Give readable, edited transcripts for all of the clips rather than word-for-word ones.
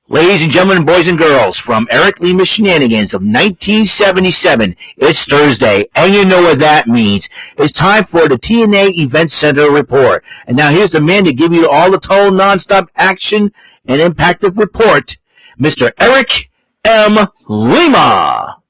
Ladies and gentlemen, boys and girls, from Eric Lima Shenanigans of 1977, it's Thursday, and you know what that means. It's time for the TNA Event Center report. And now here's the man to give you all the total non-stop action and impactful report, Mr. Eric M. Lima.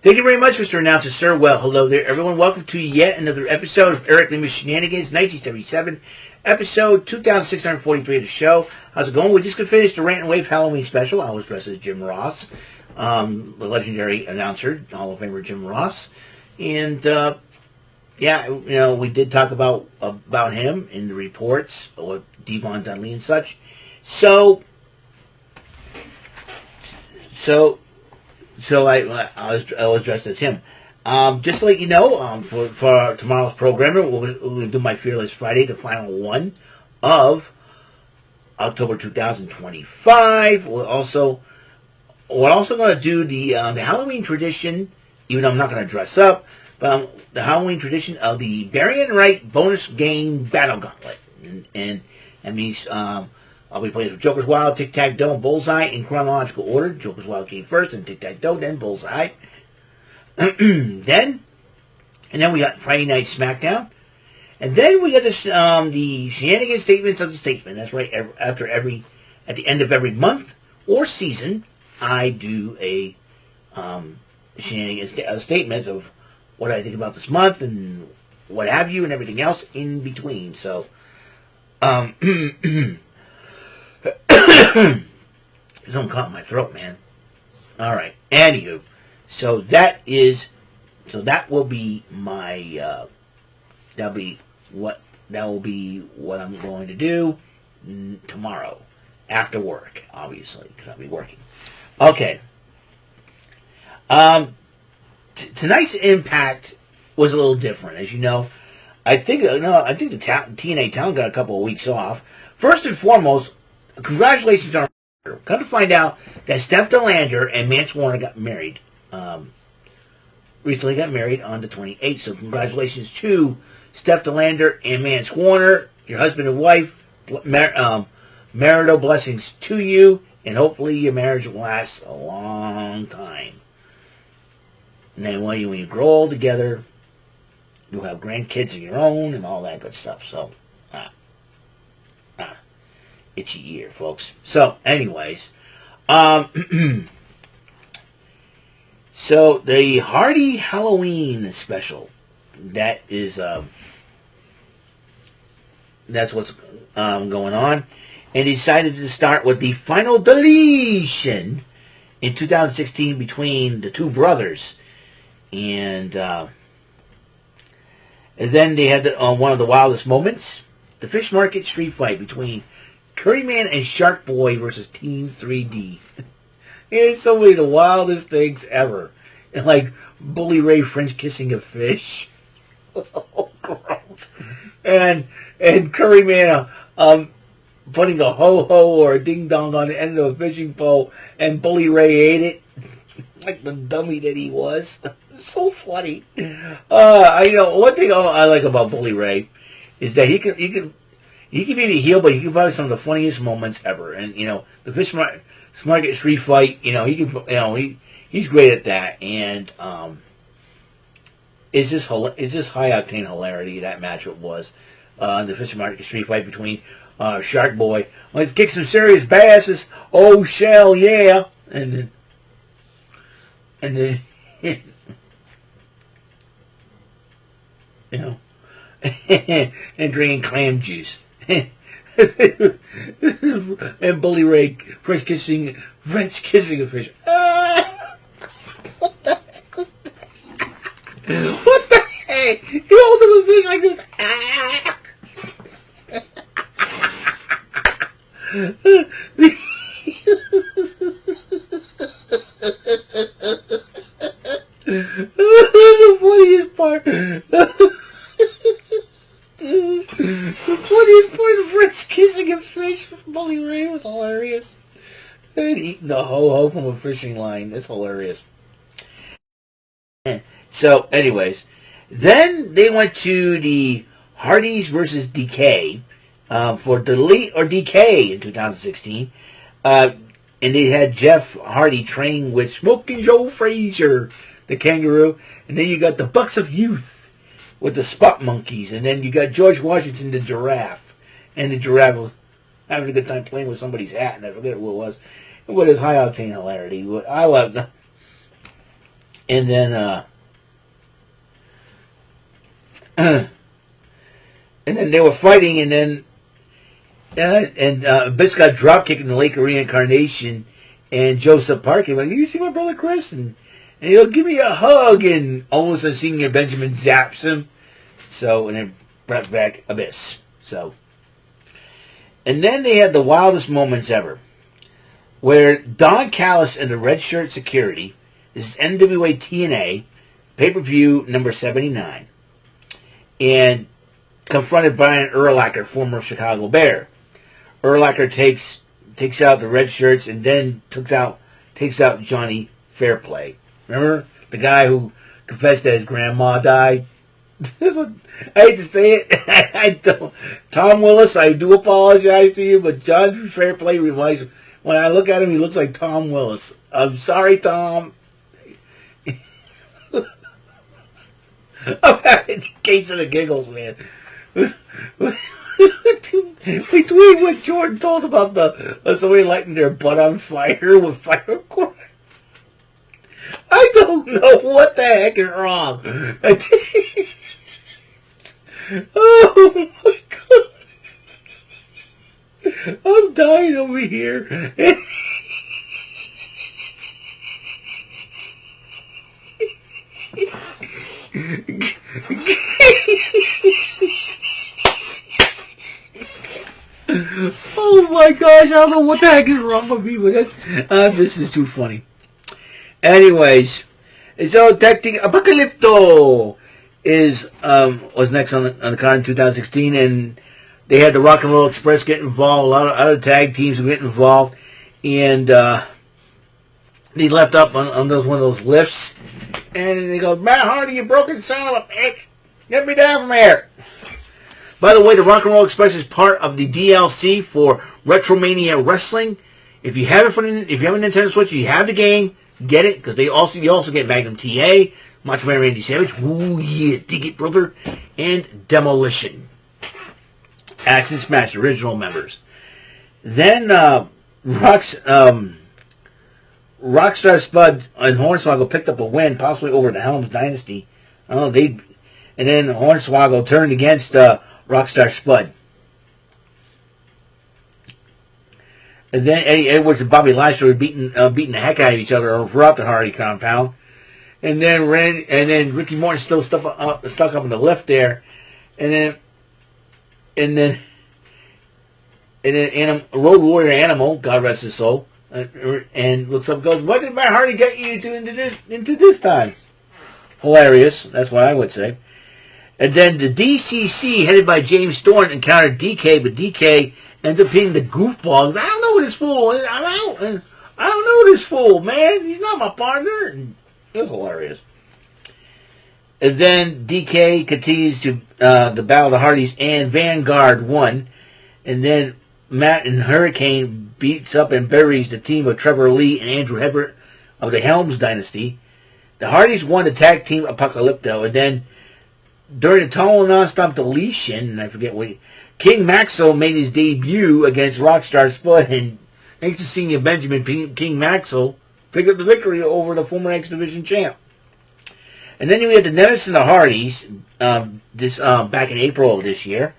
Thank you very much, Mr. Announcer, sir. Well, hello there, everyone. Welcome to yet another episode of Eric Lima Shenanigans, 1977, episode 2643 of the show. How's it going? We just finished the Rant and Wave Halloween special. I was dressed as Jim Ross, the legendary announcer, Hall of Famer Jim Ross. And, we did talk about him in the reports, or Devon Dunley and such. So I was dressed as him. Just to let you know, for tomorrow's programming, we'll do my Fearless Friday, the final one of October 2025. We're also going to do the Halloween tradition, even though I'm not going to dress up, but the Halloween tradition of the Barry and Wright bonus game Battle Gauntlet. And that means I'll be playing with Joker's Wild, Tic-Tac-Toe, and Bullseye in chronological order. Joker's Wild came first, and Tic-Tac-Toe, then Bullseye. then we got Friday Night SmackDown. And then we got this, the Shenanigans Statements of the Statesman. That's right, at the end of every month or season, I do a Shenanigans statements of what I think about this month and what have you and everything else in between. So, something caught in my throat, man. All right. Anywho, so that will be my that will be what I'm going to do tomorrow after work, obviously, because I'll be working. Okay. Tonight's Impact was a little different, as you know. I think the TNA talent got a couple of weeks off. First and foremost, congratulations on come to find out that Steph DeLander and Mance Warner got married. Recently got married on the 28th. So congratulations to Steph DeLander and Mance Warner, your husband and wife. Marital blessings to you, and hopefully your marriage will last a long time. And then when you grow old together, you'll have grandkids of your own and all that good stuff. So, itchy ear, folks. So, anyways, so the Hardy Halloween special, that's what's going on, and he decided to start with the final deletion in 2016 between the two brothers, and then they had one of the wildest moments, the Fish Market street fight between Curryman and Shark Boy versus Team 3D. It's so many of the wildest things ever. And like Bully Ray French kissing a fish. Oh, gross. And Curryman putting a ho-ho or a ding-dong on the end of a fishing pole, and Bully Ray ate it. Like the dummy that he was. So funny. One thing I like about Bully Ray is that he can be the heel, but he can provide some of the funniest moments ever. And the Fish Market street fight, he's great at that. And it's just high octane hilarity that matchup was. The Fish Market street fight between Shark Boy. Let's kick some serious basses. Oh, Shell, yeah. And then and drinking clam juice. And Bully Ray French kissing a fish. What the heck? He holds up a fish like this. The funniest part. The funniest part of French kissing a fish from Bully Ray was hilarious. And eating the ho-ho from a fishing line. That's hilarious. So, anyways. Then they went to the Hardys versus DK for Delete or DK in 2016. And they had Jeff Hardy train with Smoking Joe Frazier, the Kangaroo. And then you got the Bucks of Youth with the Spot Monkeys. And then you got George Washington, the Giraffe. And the Giraffe was having a good time playing with somebody's hat, and I forget who it was. With his high-octane hilarity. I loved it. And then, and then they were fighting, and then Biss got drop kicked in the Lake of Reincarnation, and Joseph Parker went, "You see my brother Chris?" And he'll give me a hug, and all of a sudden Senior Benjamin zaps him. So, and then brought back Abyss. So, and then they had the wildest moments ever, where Don Callis and the Red Shirt Security, this is NWA TNA, pay-per-view number 79, and confronted Brian Urlacher, former Chicago Bear. Urlacher takes out the red shirts and then takes out Johnny Fairplay. Remember the guy who confessed that his grandma died? I hate to say it. I don't. Tom Willis, I do apologize to you, but John Fairplay reminds me. When I look at him, he looks like Tom Willis. I'm sorry, Tom. I'm having a case of the giggles, man. Between what Jordan told about somebody lighting their butt on fire with fireworks, I don't know what the heck is wrong. Oh my God, I'm dying over here. Oh my gosh, I don't know what the heck is wrong with me, but this is too funny. Anyways, so Tactic Apocalypto was next on the card in 2016, and they had the Rock and Roll Express get involved. A lot of other tag teams would get involved, and they left up on one of those lifts, and they go, "Matt Hardy, you broken son of a bitch! Get me down from here!" By the way, the Rock and Roll Express is part of the DLC for Retromania Wrestling. If you have a Nintendo Switch, you have the game, get it, because you also get Magnum TA, Macho Man Randy Savage, ooh yeah, dig it, brother, and Demolition. Action Smash original members. Then Rockstar Spud and Hornswoggle picked up a win, possibly over the Helms Dynasty. And then Hornswoggle turned against Rockstar Spud. And then Eddie Edwards and Bobby Lashley were beating the heck out of each other throughout the Hardy compound. And then Ricky Morton still stuck up in the lift there. And then Road Warrior Animal, God rest his soul, and looks up and goes, "What did Matt Hardy get you into this time?" Hilarious. That's what I would say. And then the DCC, headed by James Storm, encountered DK, but DK ends up being the goofball. I don't know this fool. I don't know this fool, man. He's not my partner. And it was hilarious. And then DK continues to the Battle of the Hardys, and Vanguard won. And then Matt and Hurricane beats up and buries the team of Trevor Lee and Andrew Hebert of the Helms Dynasty. The Hardys won the tag team Apocalypto, and then during the Total Nonstop Deletion, and I forget what, King Maxwell made his debut against Rockstar Spud, and thanks to Senior Benjamin, King Maxwell picked up the victory over the former X Division champ. And then we had the Nemesis and the Hardys back in April of this year,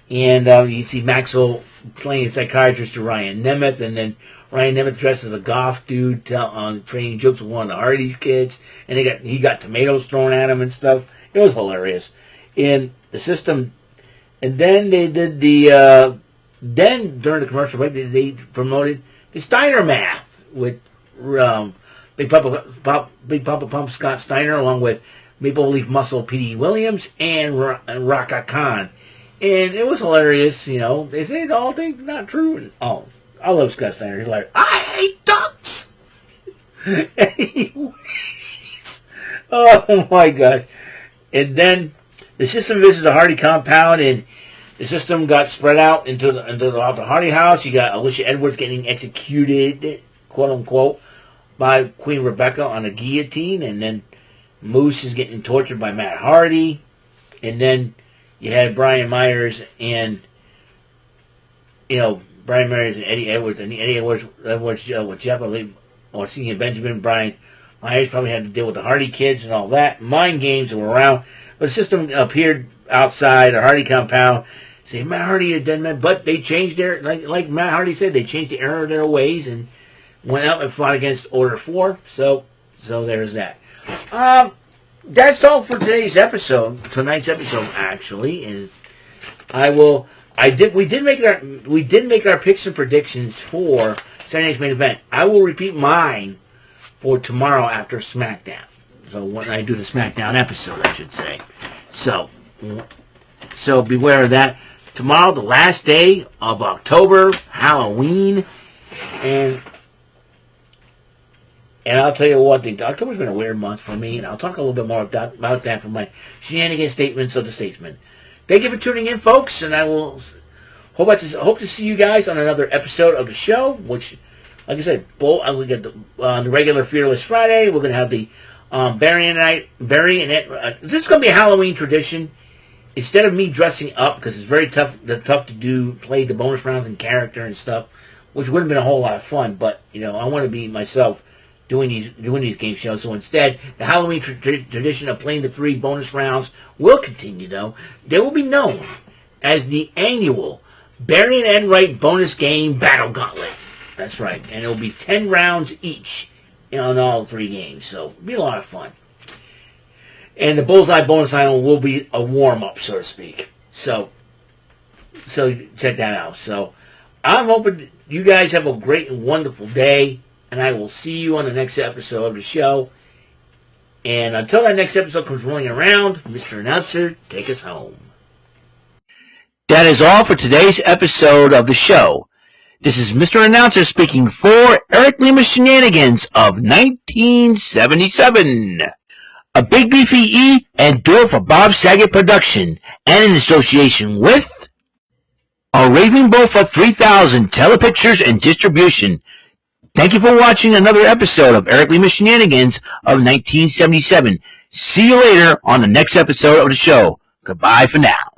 and you see Maxwell playing psychiatrist to Ryan Nemeth, and then Ryan Nemeth dressed as a goth dude training jokes with one of the Hardys kids, and he got tomatoes thrown at him and stuff. It was hilarious. In the system, and then they did then during the commercial break, they promoted the Steiner Math with Big Papa Pump Scott Steiner, along with Maple Leaf Muscle P.D. Williams and Raka Khan. And it was hilarious, They say all things not true. And, I love Scott Steiner. He's like, "I hate ducks!" Anyways, oh my gosh. And then the system visits the Hardy compound, and The system got spread out into the Hardy house. You got Alicia Edwards getting executed, quote unquote, by Queen Rebecca on a guillotine, and then Moose is getting tortured by Matt Hardy, and then you had Brian Myers and Eddie Edwards, with Jeff or Senior Benjamin. Brian Myers probably had to deal with the Hardy kids and all that. Mind games were around, but the system appeared outside the Hardy compound. Say Matt Hardy a dead man, but they changed their like Matt Hardy said, they changed the error of their ways and went out and fought against Order 4. So there's that. That's all for tonight's episode, actually, and we did make our picks and predictions for Saturday night's main event. I will repeat mine for tomorrow after SmackDown. So when I do the SmackDown episode, I should say. So beware of that. Tomorrow, the last day of October, Halloween, and I'll tell you what, October's been a weird month for me, and I'll talk a little bit more about that from my Shenanigans statements of the statesman. Thank you for tuning in, folks, and I will hope to see you guys on another episode of the show, which, like I said, we get on the regular Fearless Friday. We're going to have the Barry and Ed. This is going to be a Halloween tradition. Instead of me dressing up, because it's very tough to play the bonus rounds in character and stuff, which would have been a whole lot of fun, but, I want to be myself doing these game shows. So instead, the Halloween tradition of playing the 3 bonus rounds will continue, though. They will be known as the annual Barry and Ed Wright bonus game Battle Gauntlet. That's right. And it will be 10 rounds each on all 3 games. So it'll be a lot of fun. And the Bullseye bonus line will be a warm-up, so to speak. So check that out. So I'm hoping you guys have a great and wonderful day. And I will see you on the next episode of the show. And until that next episode comes rolling around, Mr. Announcer, take us home. That is all for today's episode of the show. This is Mr. Announcer speaking for Eric Lima Shenanigans of 1977. A Big Beefy E and door for Bob Saget production, and in association with a Raving Bull for 3000 Telepictures and Distribution. Thank you for watching another episode of Eric Lima Shenanigans of 1977. See you later on the next episode of the show. Goodbye for now.